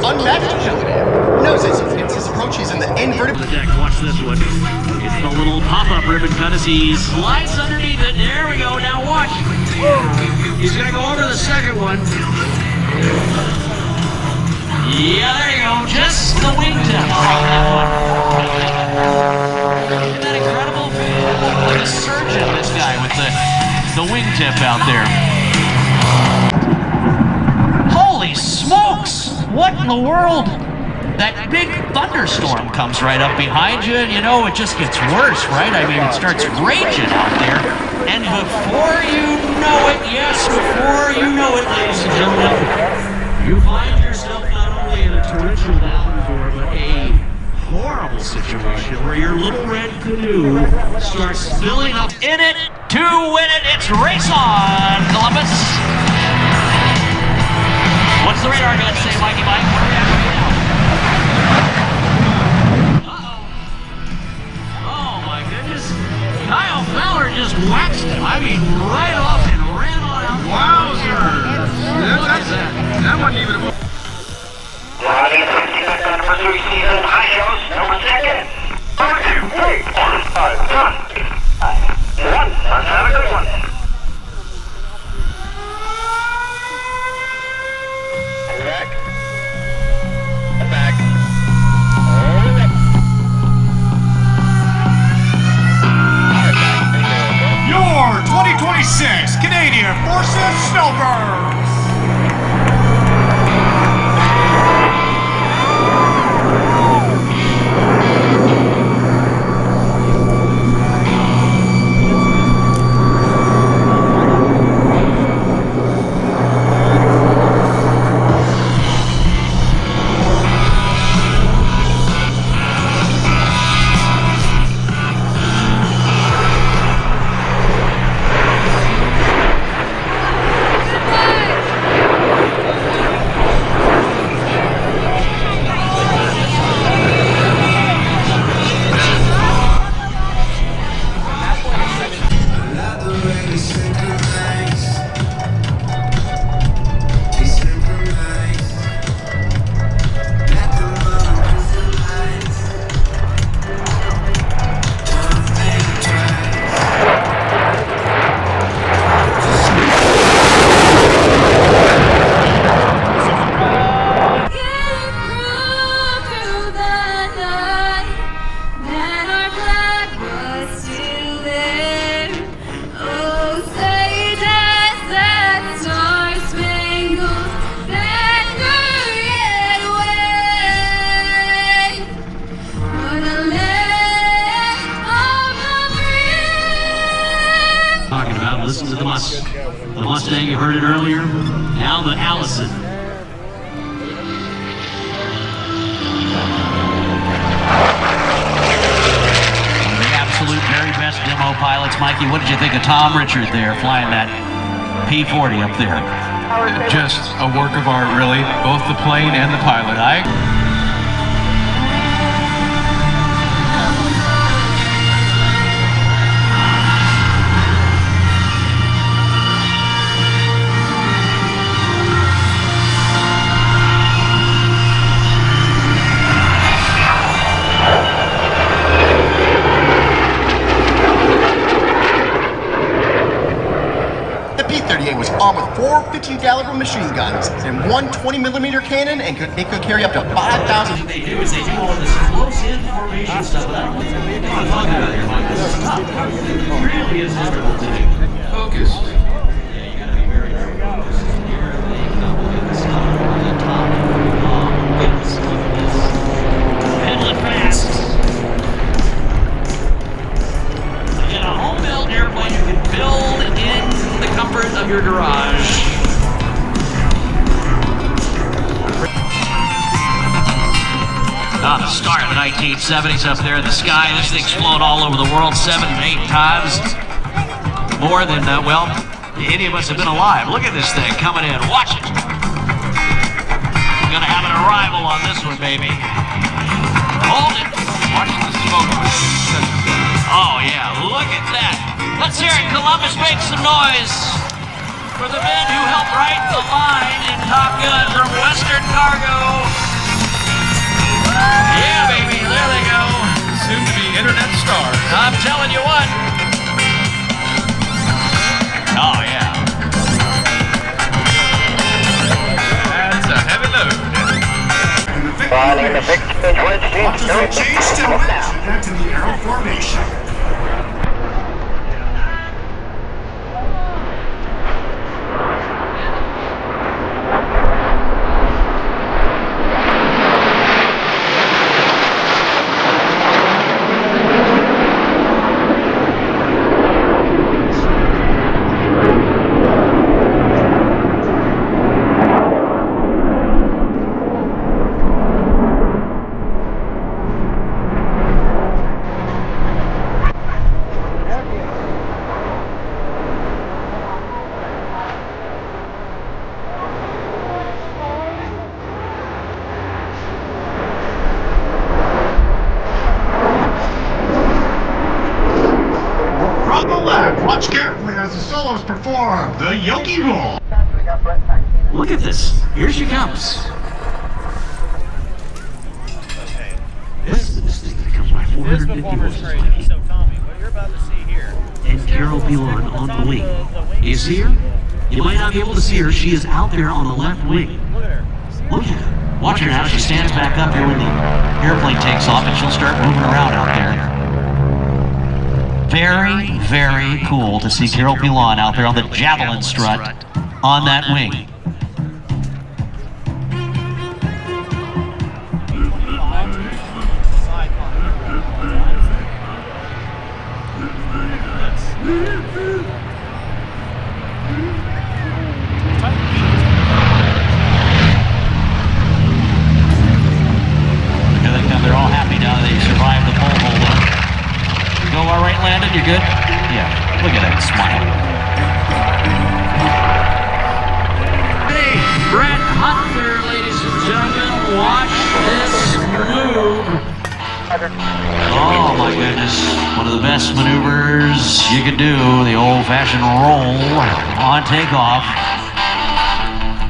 unmatched agility. Notice his approach, he's in the inverted. The deck, watch this one. It's the little pop-up ribbon cut as he slides underneath it. There we go, now watch. He's gonna go over to the second one. Yeah, there you go, just the wingtip on that one. Isn't that incredible? Like a surgeon, this guy with the wingtip out there. Holy smokes! What in the world? That big thunderstorm comes right up behind you, and you know, it just gets worse, right? I mean, it starts raging out there. And before you know it, yes, before you know it, ladies and gentlemen, you find yourself not only in a torrential downpour, but a horrible situation where your little red canoe starts filling up in it to win it. It's race on, Columbus. What's the radar gun say, Mikey Mike? Where are we at right now? Oh my goodness. Kyle Fowler just waxed him. I mean, right off and ran on out. Wowzer. That wasn't even a... Riding 65th anniversary season, high shows, number second. Number 2, 3, 4, 5, 1. Let's have a good one. Back. Back. Your 2026 Canadian Forces Snowbirds. Listen to the Mustang, you heard it earlier. Now the Allison. One of the absolute very best demo pilots. Mikey, what did you think of Tom Richard there flying that P-40 up there? Just a work of art, really. Both the plane and the pilot. Was armed with 4 15 caliber machine guns and 1 20mm cannon, and it could carry up to 5,000. What they do is they do all this close-in formation stuff. I don't know what you're talking about here, Mike. This is tough. It really is difficult to do. Focused. Yeah, you gotta be very, very focused. You're getting the stuff on the top. Getting the stuff of this. Pedaling fast. You get a home-built airplane you can build in the comfort of your garage. The start of the 1970s up there in the sky. This thing's flown all over the world 7 to 8 times. More than, well, any of us have been alive. Look at this thing coming in. Watch it. We're going to have an arrival on this one, baby. Hold it. Watch the smoke. Oh, yeah. Look at that. Let's hear it. Columbus, make some noise for the men who helped write the line in Top Gun from Western Cargo. that star. I'm telling you what. Oh, yeah. That's a heavy load. Finding the victim Watch as they change stillness and head to the arrow formation. From the left, watch carefully as the solos perform the Yogi Roll. Look at this. Here she comes. This thing that comes by 450 horses. So Tommy, what you're about to see here. And Carol Belon on the wing. Do you see her? You might not be able to see her. She is out there on the left wing. Look at her. Look at her. Watch her now. She stands back up here when the airplane takes off, and she'll start moving around out there. Very, very cool to see Carol Belon out there on the javelin strut on that wing. Here they come. They're all happy now that they survived the pole hold-up. Go all right, Landon? You good? Yeah. Look at that smile. Hey, Brett Hunter, ladies and gentlemen, watch this move. Oh my goodness. One of the best maneuvers you could do, the old-fashioned roll on takeoff.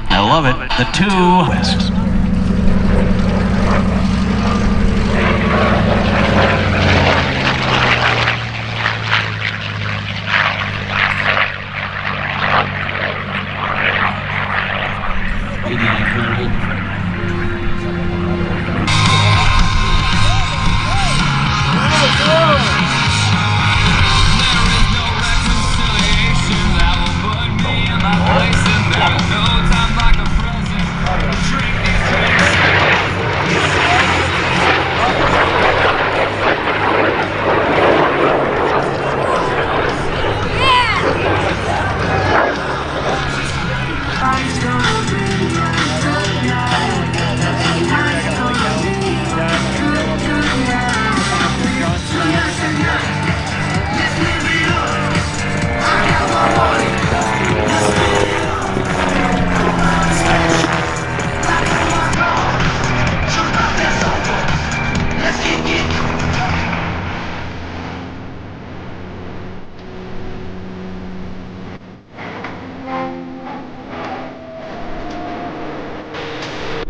I love it. The two west.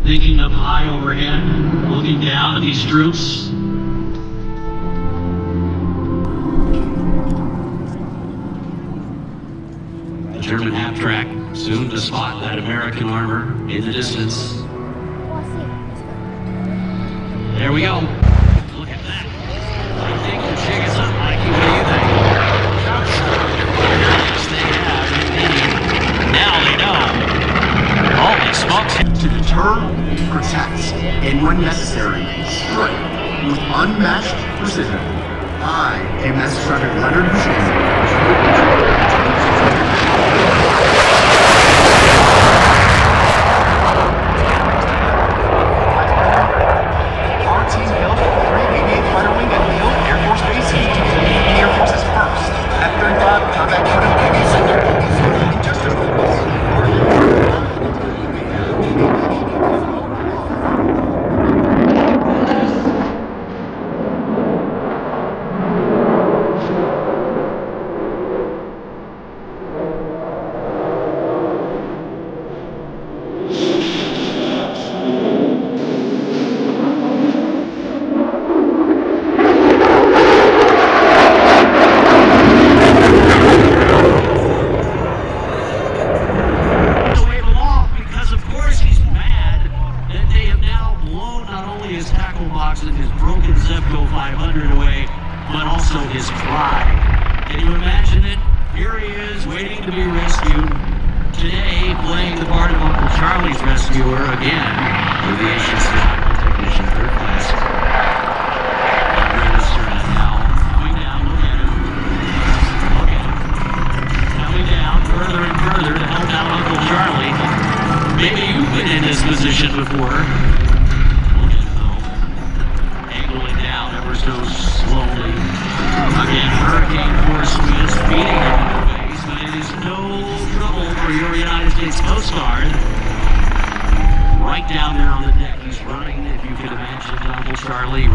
Thinking up high overhead, looking down at these troops. The German half-track, soon to spot that American armor in the distance. There we go. Look at that. I think the jig is up, Mikey. What do you think? Yes, they have, indeed. Now they know. Holy smokes. To deter, protect, and when necessary, strike with unmatched precision. I am Master Sergeant Leonard Boucher. only his tackle box and his broken Zebco 500 away, but also his pride. Can you imagine it? Here he is, waiting to be rescued. Today, playing the part of Uncle Charlie's rescuer again, aviation survival technician, 3rd class. Andreas Stewart now coming down. Look at him. Look at him. Coming down further and further to help out Uncle Charlie. Maybe you've been in this position before. Look at him though. Angling down ever so slowly. Again, hurricane force winds beating him in the face, but it is no trouble for your United States Coast Guard. Right down there on the deck, he's running, if you can imagine, Uncle Charlie.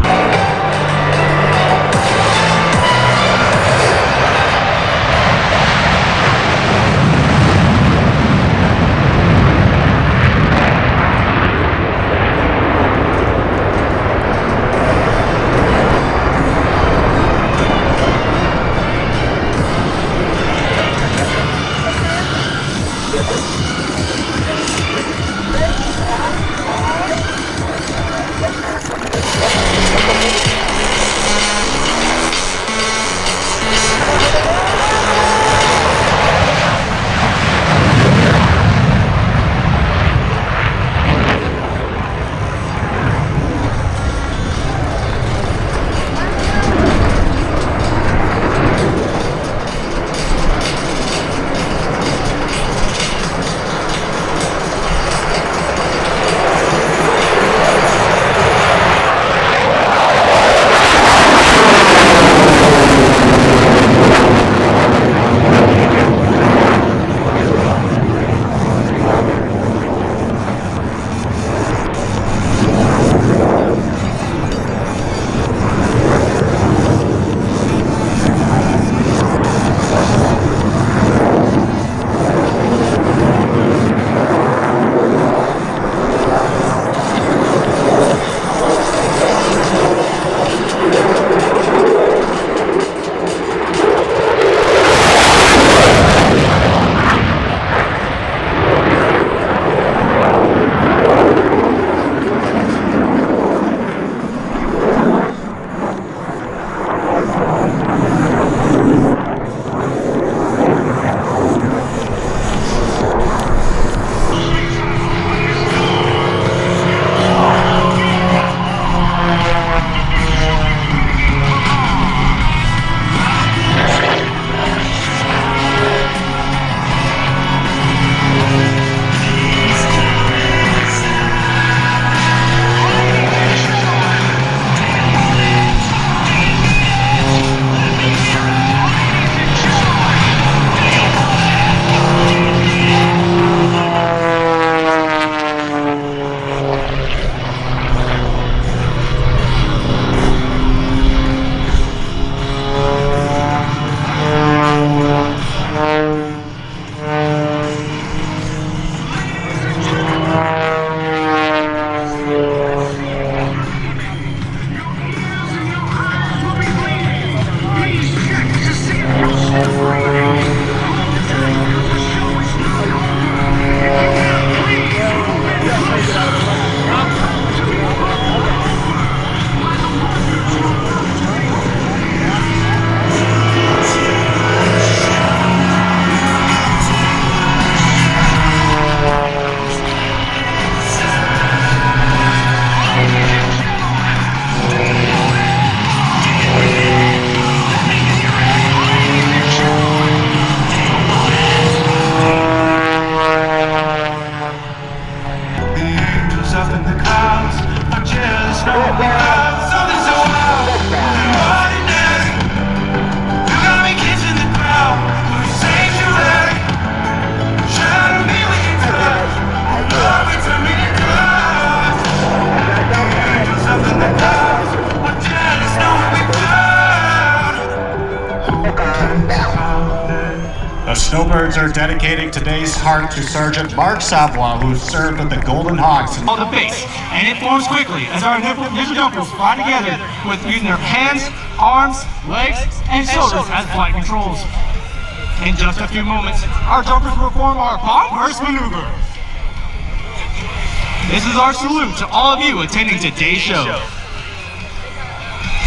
The Snowbirds are dedicating today's heart to Sergeant Mark Savoy, who served with the Golden Hawks. On the base, and it forms quickly as our initial jumpers fly together with using their hands, arms, legs, and shoulders as flight controls. In just a few moments, our jumpers will perform our bomb burst maneuver. This is our salute to all of you attending today's show.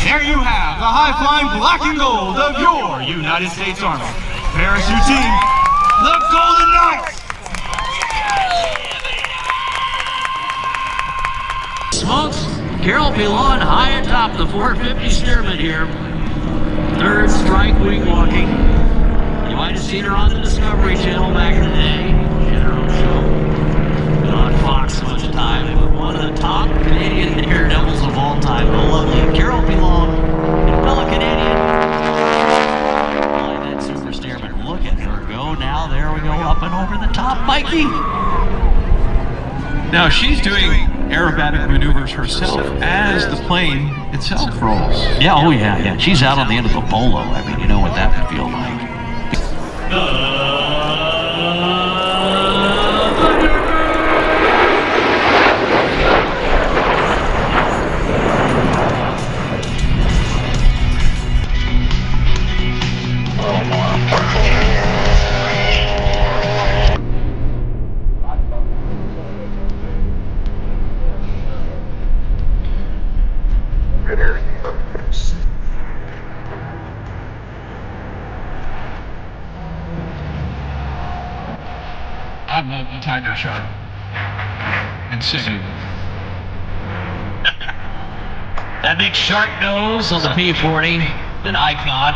There you have the high-flying black and gold of your United States Army. Parachute team, the Golden Knights! Smokes, Carol Pilon high atop the 450 Stearman here. Third strike wing walking. You might have seen her on the Discovery Channel back in the day. She had her own show. Been on Fox a bunch of time. But one of the top Canadian daredevils of all time. The lovely Carol Pilon, fellow Canadian. That Super Stearman. Look at her go now. There we go, up and over the top, Mikey. Now she's doing aerobatic maneuvers herself as the plane itself rolls. Yeah, oh yeah. She's out on the end of a bolo. I mean, you know what that would feel like. I'm a tiger shark. And singing. That big shark nose on the P-40, an icon.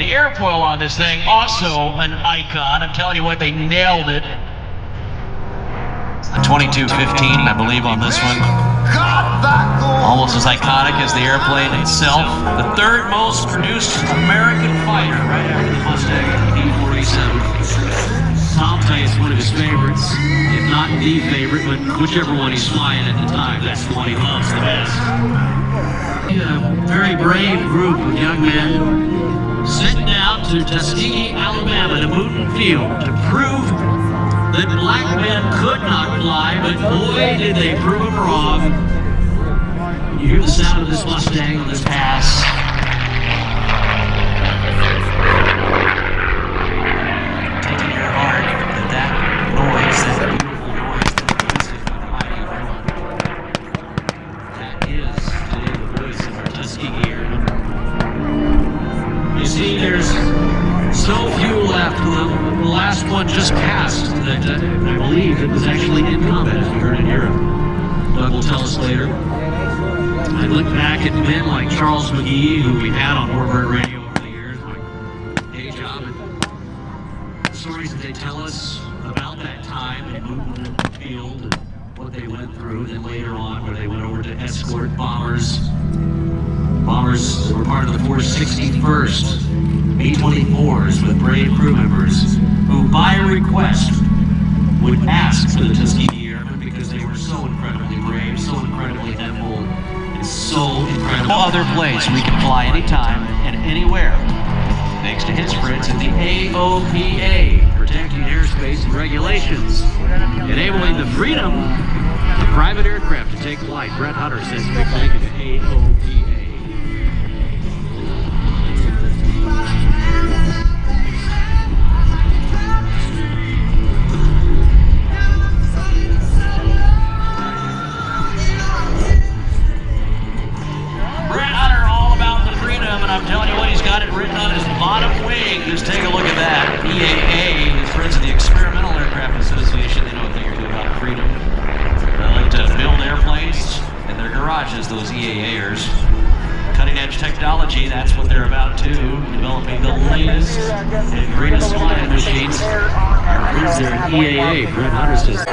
The airfoil on this thing, also an icon. I'm telling you what, they nailed it. The 2215, I believe, on this one. Almost as iconic as the airplane itself. The third most produced American fighter, right after the Mustang, the P-47. Tom tell you it's one of his favorites, if not the favorite, but whichever one he's flying at the time, that's the one he loves the best. A very brave group of young men sent down to Tuskegee, Alabama, to Wooten Field to prove that black men could not fly, but boy did they prove them wrong. You hear the sound of this Mustang on this pass. The last one just passed that I believe it was actually in combat, as we heard in Europe. Doug will tell us later. I look back at men like Charles McGee, who we've had on Warbird Radio over the years, my day job, and the stories that they tell us about that time in Wooten Field and what they went through, and then later on where they went over to escort bombers. Bombers were part of the 461st. B-24s with brave crew members who, by request, would ask for the Tuskegee Airmen because they were so incredibly brave, so incredibly nimble, and so incredible. No other place we can fly anytime and anywhere, thanks to his friends at the AOPA, protecting airspace and regulations, enabling the freedom of private aircraft to take flight. Brett Hunter says big thank you to AOPA. And I'm telling you what, he's got it written on his bottom wing. Just take a look at that. EAA, his friends of the Experimental Aircraft Association, they know a thing or two about freedom. They like to build airplanes in their garages, those EAAers. Cutting edge technology, that's what they're about too. Developing the latest and greatest flying machines. Our friends there at EAA, Brett Hunter says.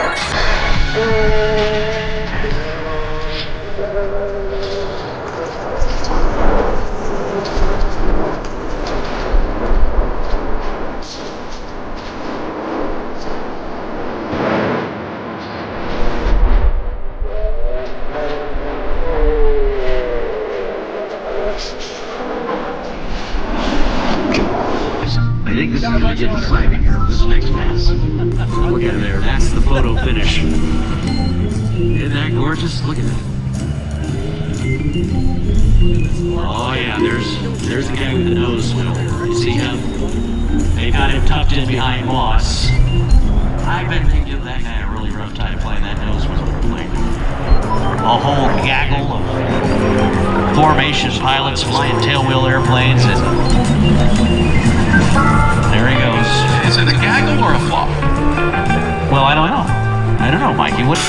I think this is going to get exciting here, this next pass. Look at it there, that's the photo finish. Isn't that gorgeous? Look at that. Oh yeah, there's the guy with the nose wheel. You see him? They got him tucked in behind Moss. I bet they give that guy a really rough time playing that nose whistle plane. A whole gaggle of formation pilots flying tailwheel airplanes, and there he goes. Is it a gaggle or a flop? Well, I don't know. I don't know, Mikey. What?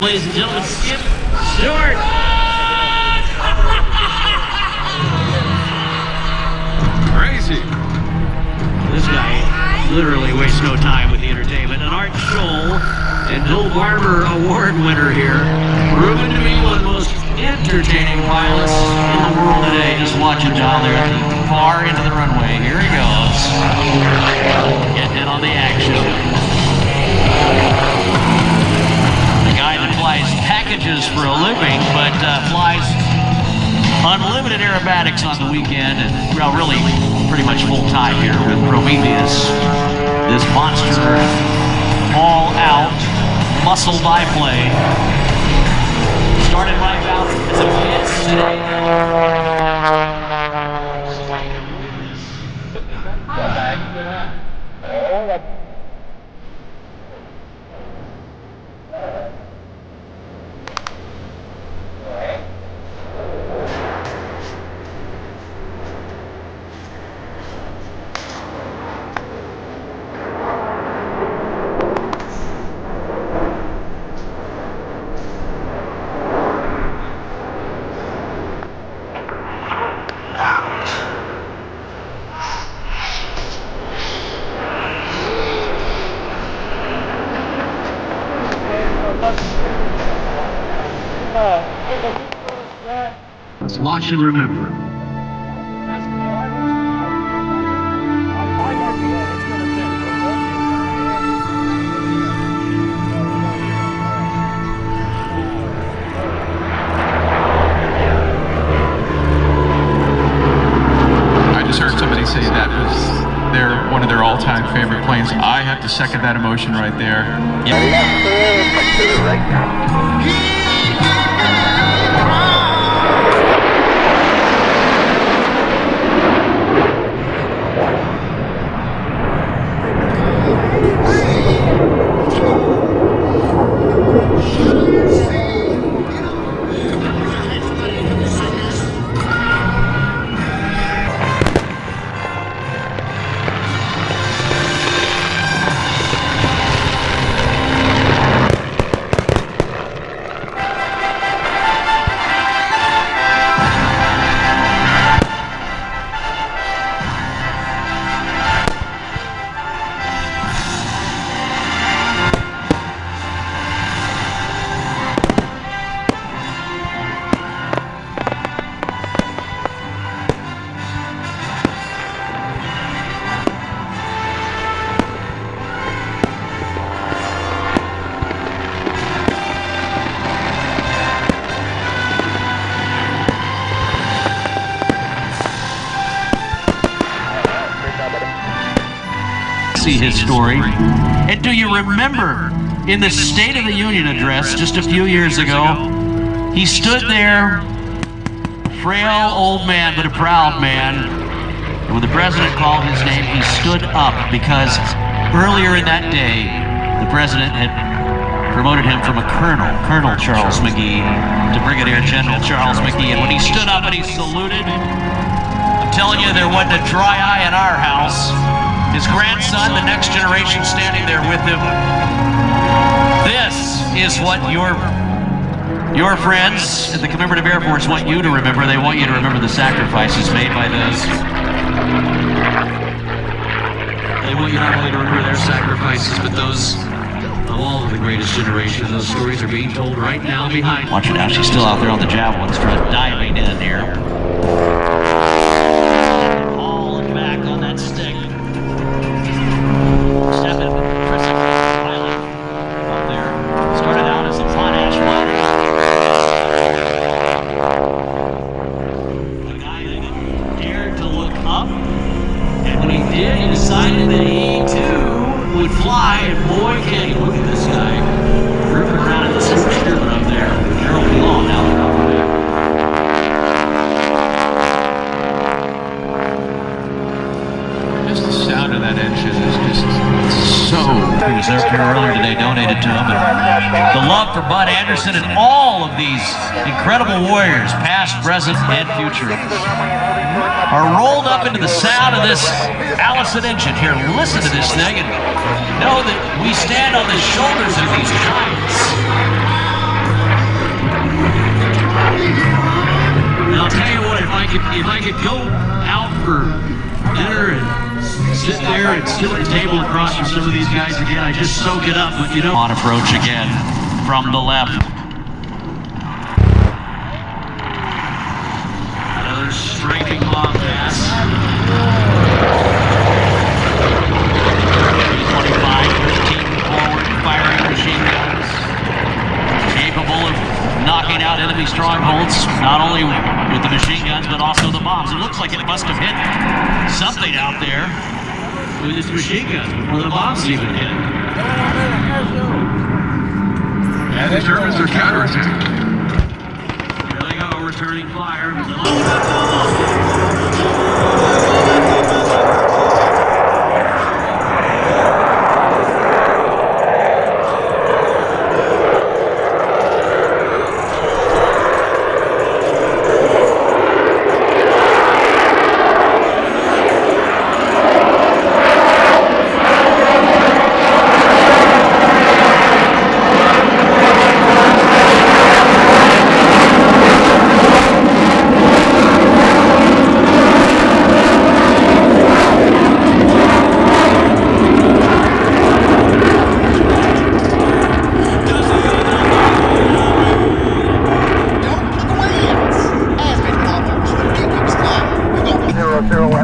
Ladies and gentlemen, Skip Stewart. Crazy. This guy literally wastes no time with the entertainment. And Art Scholl and Bill Barber award winner here, proven to be one of the most entertaining pilots in the world today. Just watch him down there far into the runway. Here he goes. Getting in on the action. Guy that flies packages for a living, but flies unlimited aerobatics on the weekend, and well, really pretty much full time here with Prometheus. This monster all-out muscle biplane started life out as a feats today. Let's watch and remember. I just heard somebody say that was one of their all-time favorite planes. I have to second that emotion right there. See his story. And do you remember in the State of the Union address just a few years ago, he stood there, frail old man, but a proud man. And when the president called his name, he stood up because earlier in that day, the president had promoted him from a colonel, Colonel Charles McGee, to Brigadier General Charles McGee. And when he stood up and he saluted, I'm telling you, there wasn't a dry eye in our house. His grandson, the next generation standing there with him. This is what your friends at the Commemorative Air Force want you to remember. They want you to remember the sacrifices made by those They want you not only to remember their sacrifices, but those of all of the greatest generation. Those stories are being told right now behind. Watch her now, she's still out there on the javelin strut, diving in here. Falling back on that stick. Stepping, pressing, smiling up there. Started out as a potash fighter. A guy that dared to look up, and when he did, he decided that he too would fly, and boy, can he. Look at this guy ripping around in the super spirit up there. Harold Long out there on the way. Just the sound of that engine is just so. He was there earlier today, donated to him. And the love for Bud Anderson and all of these incredible warriors, past, present, and future, are rolled up into the sound of this Allison engine. Here, listen to this thing and know that we stand on the shoulders of these giants. And I'll tell you what, if I could go out for dinner and sit there and sit at the table across from some of these guys again, I just soak it up. But you know, on approach again from the left. Another striking bomb pass. 325, 15 forward firing machine guns, capable of knocking out enemy strongholds, not only with the machine guns but also the bombs. It looks like it must have hit something out there with its machine guns before the bombs even hit. And the Germans are counterattacking. Here they go, returning fire.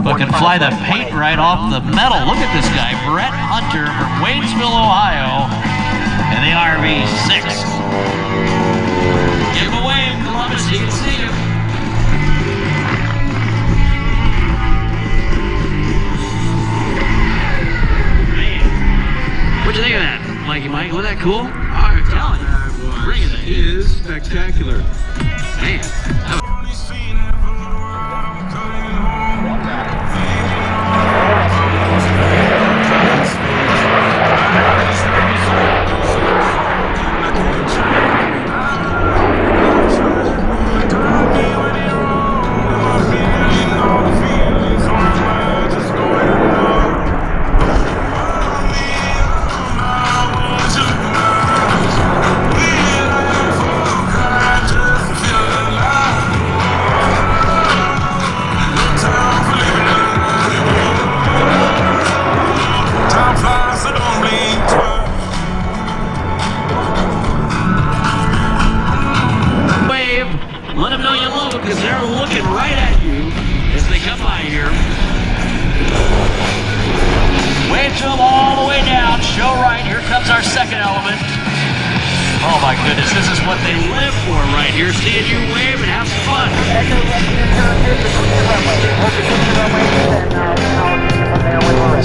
But can fly the paint right off the metal. Look at this guy, Brett Hunter from Waynesville, Ohio, and the RV-6. Give him away, Columbus, you can see him. Man, what'd you think of that, Mikey Mike? Wasn't that cool? I'm telling you, bringing it. It is spectacular. Man, let them know you love them because they're looking right at you as they come by here. Wave to them all the way down. Show right. Here comes our second element. Oh my goodness, this is what they live for right here. Seeing you wave and have fun.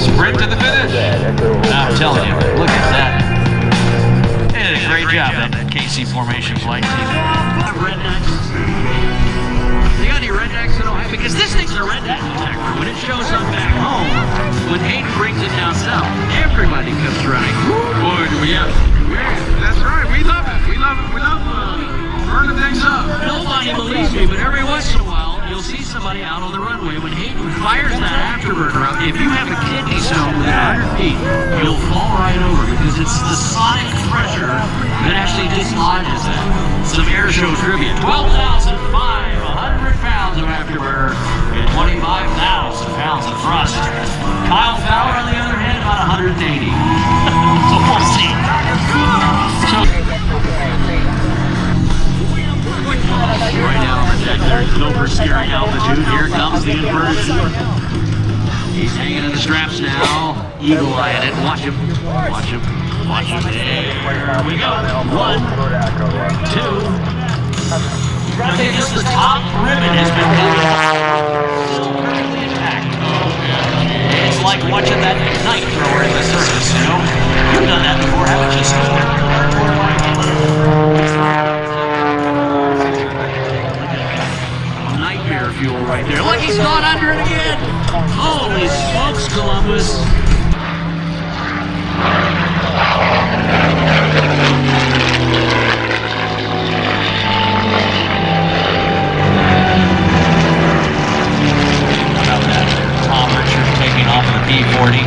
Sprint to the finish. I'm telling you, look at that. They did a great job, that KC formation flight team. Rednecks. They got any rednecks in Ohio? Because this thing's a redneck detector. When it shows up back home, when Hayden brings it down south, everybody comes running. Boy, do we have. That's right. We love it. We love it. We love burning things up. Nobody believes me, but every once in a while, you'll see somebody out on the runway. When Hayden fires that afterburner up, if you have a kidney stone within 100 feet, you'll fall right over because it's the sonic pressure that actually dislodges that. Some air show trivia. 12,500 pounds of afterburner and 25,000 pounds of thrust. Kyle Fowler, on the other hand, about 180. So we'll see. Right now on the deck, there's over steering altitude. Here comes the inversion. He's hanging in the straps now. Eagle eyeing it. Watch him. Watch him. Watch him. There we go. 1, 2. I think just the top ribbon has been still perfectly intact. It's like watching that knife thrower in the circus, you know? You've done that before, haven't you, Stewart? Nightmare fuel right there. Look, he's gone under it again. Holy smokes, Columbus. Taking off of the P-40.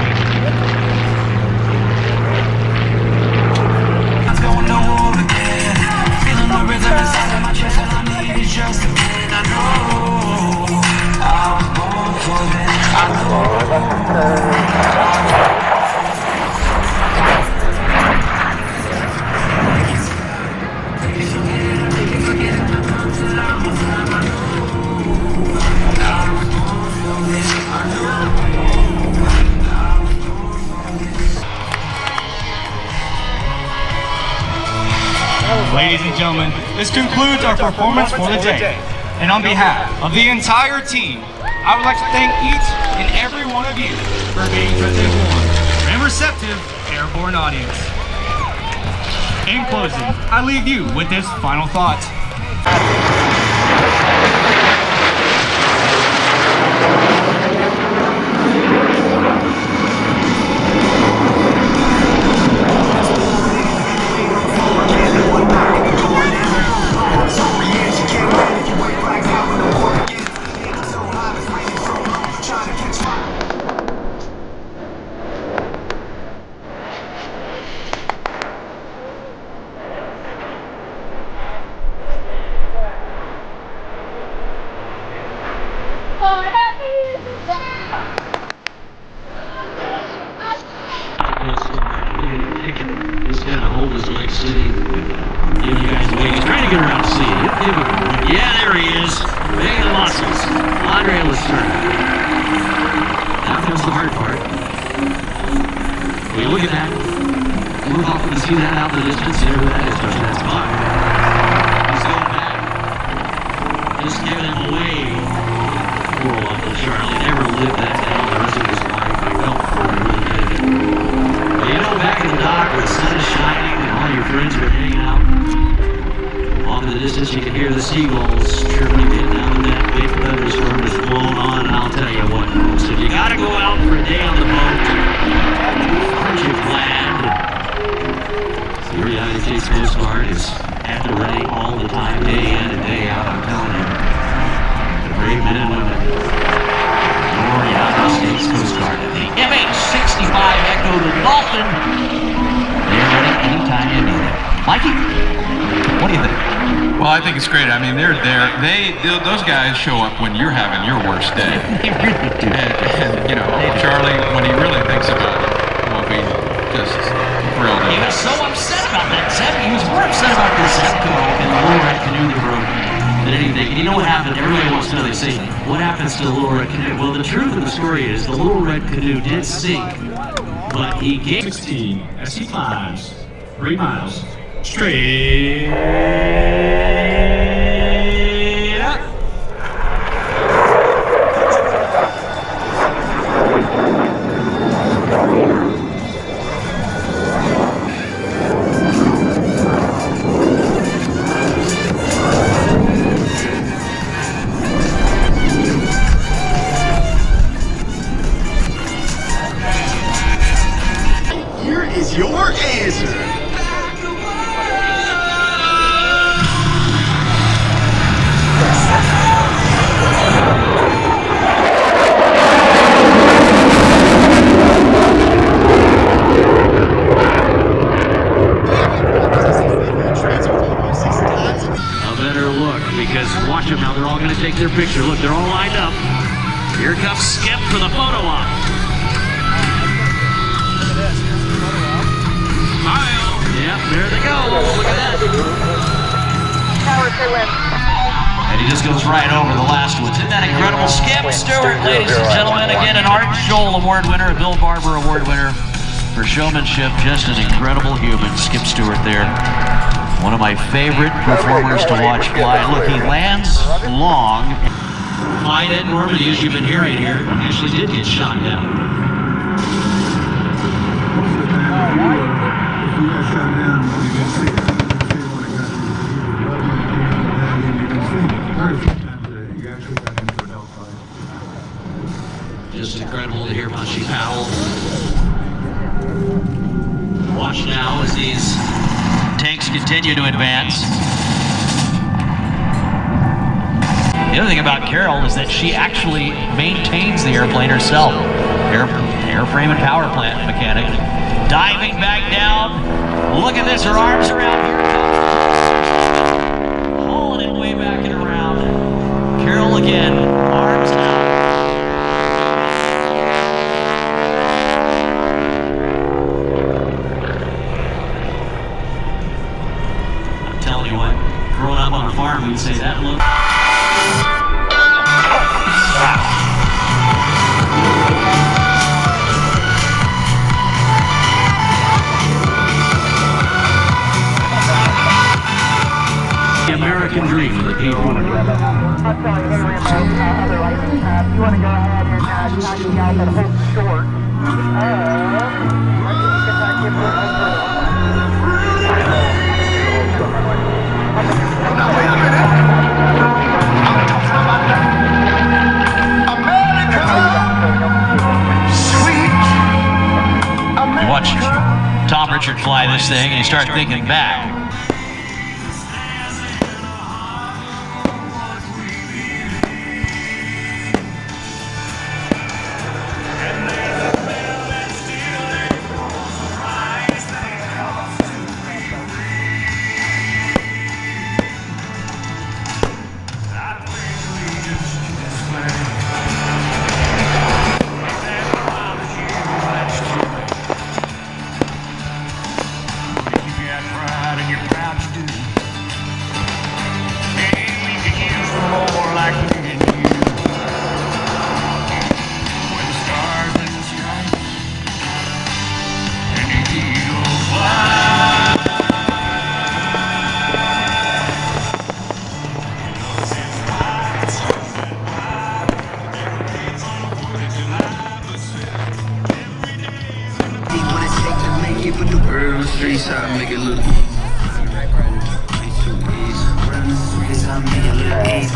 I'm going to war again. Feeling the rhythm inside of my chest, and I need it just to win. I know I was born for this. I Ladies and gentlemen, this concludes our performance for the day. And on behalf of the entire team, I would like to thank each and every one of you for being such a warm and receptive airborne audience. In closing, I leave you with this final thought. Dolphin. They're ready anytime you need it. Mikey, what do you think? Well, I think it's great. I mean, they're there. Those guys show up when you're having your worst day. They really do. And you know, Charlie, when he really thinks about it, will be just thrilled. He was so upset about that. He was more upset about this Zepco and the Little Red Canoe that broke than anything. And you know what happened? Everybody wants to know. They say, what happens to the Little Red Canoe? Well, the truth of the story is the Little Red Canoe did sink, but he gave 16 as he climbs 3 miles straight up. Here is your answer. going to take their picture. Look, they're all lined up. Here comes Skip for the photo op. Smile. Yep, there they go. Look at that. And he just goes right over the last one. Isn't that incredible? Skip Stewart, ladies and gentlemen. Again, an Art Scholl Award winner, a Bill Barber Award winner for showmanship. Just an incredible human, Skip Stewart there. One of my favorite performers to watch fly. Look, he lands long. Flying at Normandy, as you've been hearing here, actually did get shot down. Just incredible to hear Punchy Powell. Watch now as these tanks continue to advance. The other thing about Carol is that she actually maintains the airplane herself. Airframe and power plant mechanic. Diving back down. Look at this, her arms around here. Hauling it way back and around. Carol again, arms out. I'm telling you what, growing up on a farm, we'd say that look. The American dream of the people. You want to go ahead and knock me out that whole short. Now wait a minute. I'm talking about America. Sweet America. You watch Tom Richard fly this thing and you start thinking back. Make it look easy.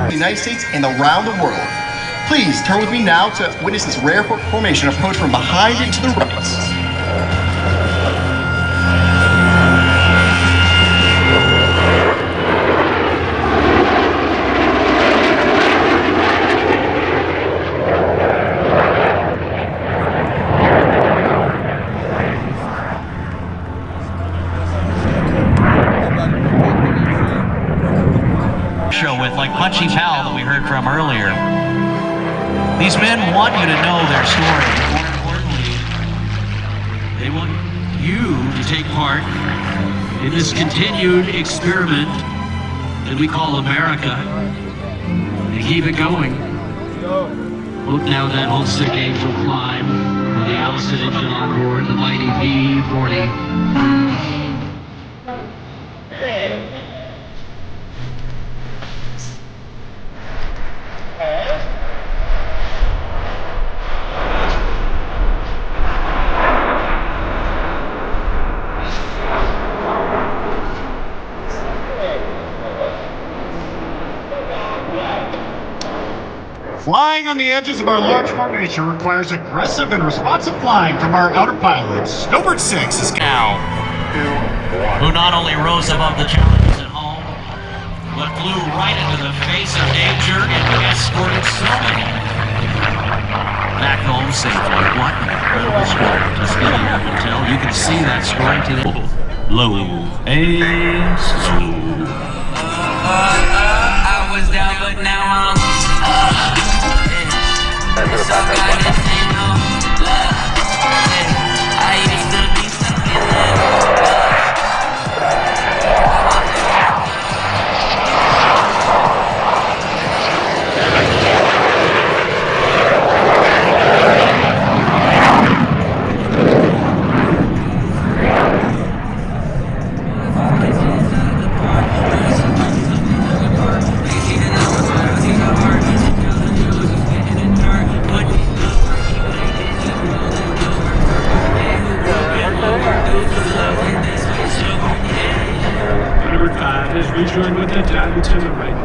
The United States and around the world. Please turn with me now to witness this rare formation approach from behind into the right. With like Punchy Powell that we heard from earlier. These men want you to know their story. More importantly, they want you to take part in this continued experiment that we call America and keep it going. Look now at that Homesick Angel climb with the Allison engine on board, the mighty V-40. Flying on the edges of our large formation requires aggressive and responsive flying from our outer pilots. Snowbird 6 is Now, who not only rose above the challenges at home, but flew right into the face of danger and escorted so many back home safely. What an incredible story. Tuskegee Airmen tell. You can see that story today. Low and slow. I was down, but now I'm up. So God, this ain't no love. I used to be stuck in love. Rejoined with the Diamond to the right.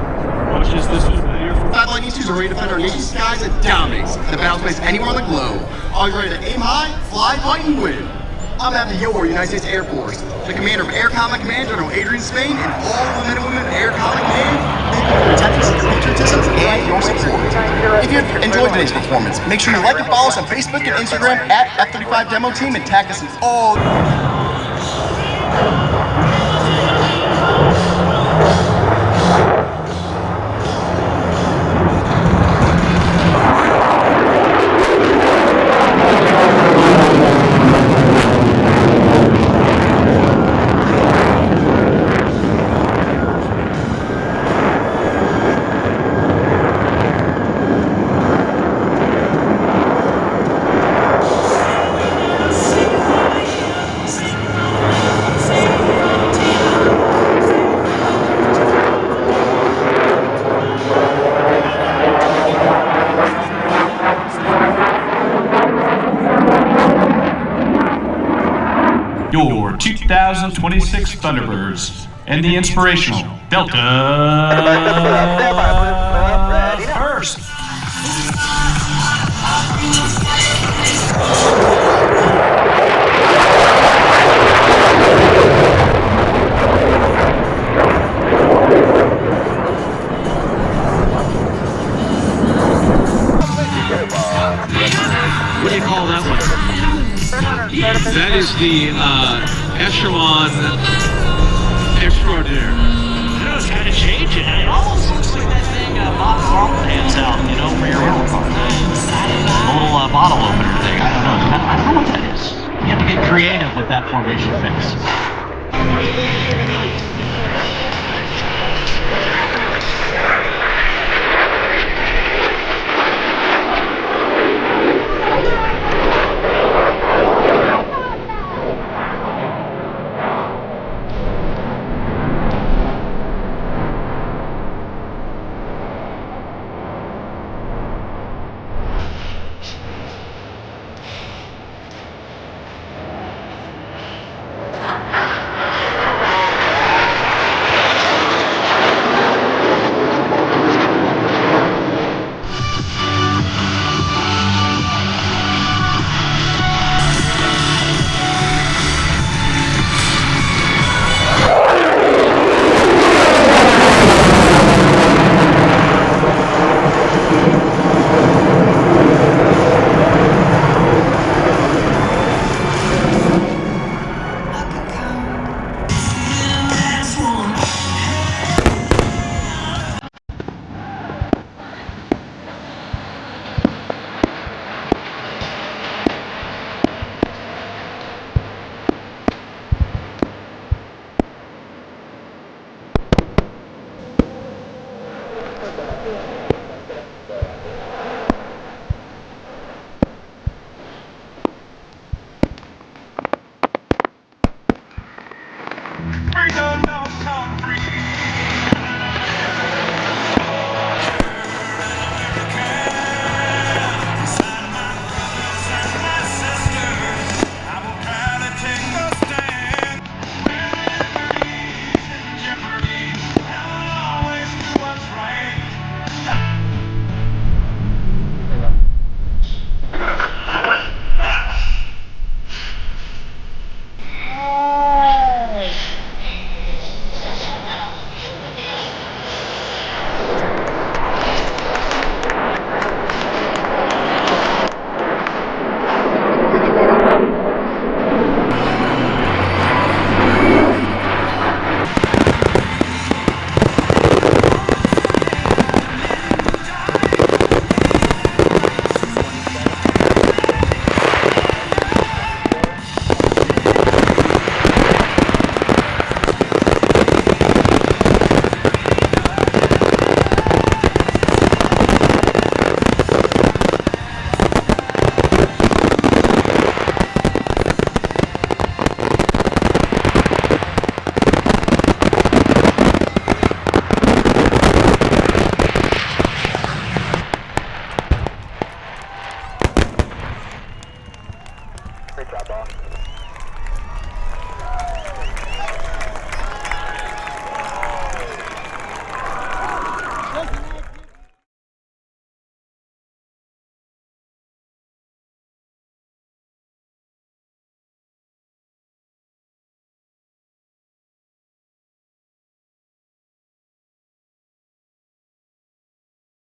Watch as this was there for Satellite E2s are ready to defend our nation's skies and dominate the battlespace anywhere on the globe. Are you ready to aim high, fly, fight, and win? I'm Captain your United States Air Force, the commander of Air Combat Command, General Adrian Spain, and all the men and women of Air Combat Command. Thank you for your attention, your patriotism, and your support. If you enjoyed today's performance, make sure you like and follow us on Facebook and Instagram at F35 Demo Team and tag us in all. Your 2026 Thunderbirds and the inspirational Delta first. What do you call that one? That is the echelon extraordinaire. You know, it's kind of changing. It almost looks like that thing Bob Marley hands out, you know, for your railroad car. A little bottle opener thing. I don't know. I don't know what that is. You have to get creative with that formation fix.